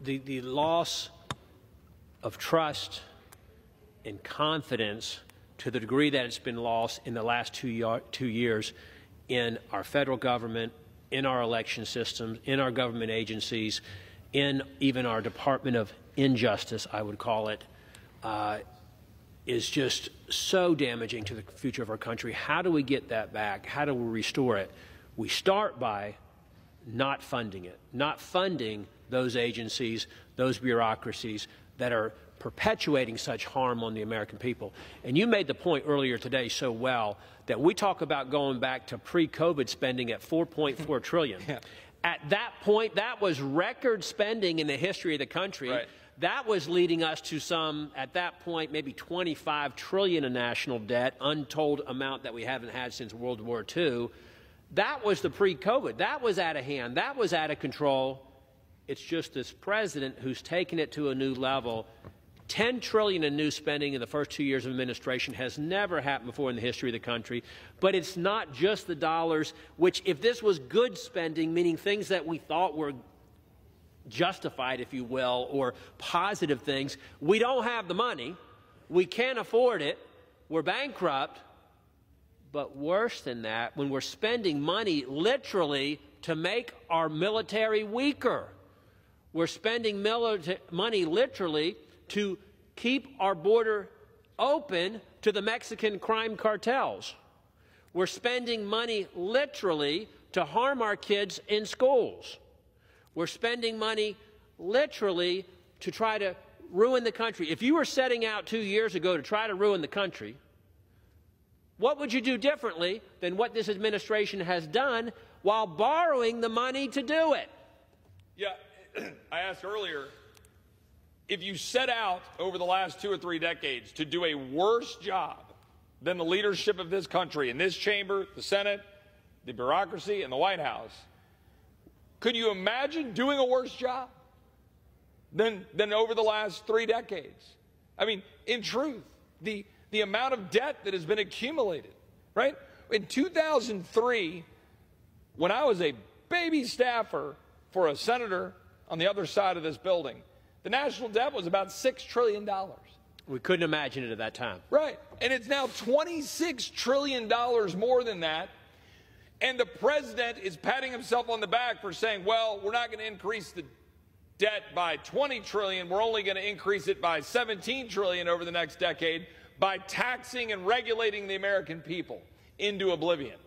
the loss of trust and confidence to the degree that it's been lost in the last 2 years in our federal government, in our election systems, in our government agencies, in even our Department of Injustice, I would call it, is just so damaging to the future of our country. How do we get that back? How do we restore it? We start by not funding it, not funding those agencies, those bureaucracies that are perpetuating such harm on the American people. And you made the point earlier today so well that we talk about going back to pre-COVID spending at $4.4 trillion. Yeah. At that point, that was record spending in the history of the country. Right. That was leading us to some, at that point, maybe $25 trillion in national debt, untold amount that we haven't had since World War II. That was the pre-COVID. That was out of hand. That was out of control. It's just this president who's taken it to a new level. $10 trillion in new spending in the first 2 years of administration has never happened before in the history of the country. But it's not just the dollars, which if this was good spending, meaning things that we thought were justified, if you will, or positive things, we don't have the money. We can't afford it. We're bankrupt. But worse than that, when we're spending money literally to make our military weaker, we're spending money literally to keep our border open to the Mexican crime cartels. We're spending money literally to harm our kids in schools. We're spending money literally to try to ruin the country. If you were setting out 2 years ago to try to ruin the country, what would you do differently than what this administration has done while borrowing the money to do it? Yeah, I asked earlier, if you set out over the last 2 or 3 decades to do a worse job than the leadership of this country in this chamber, the Senate, the bureaucracy, and the White House, could you imagine doing a worse job than over the last 3 decades? I mean, in truth, the amount of debt that has been accumulated, right? In 2003, when I was a baby staffer for a senator on the other side of this building, the national debt was about $6 trillion. We couldn't imagine it at that time. Right. And it's now $26 trillion more than that. And the president is patting himself on the back for saying, well, we're not going to increase the debt by $20 trillion. We're only going to increase it by $17 trillion over the next decade by taxing and regulating the American people into oblivion.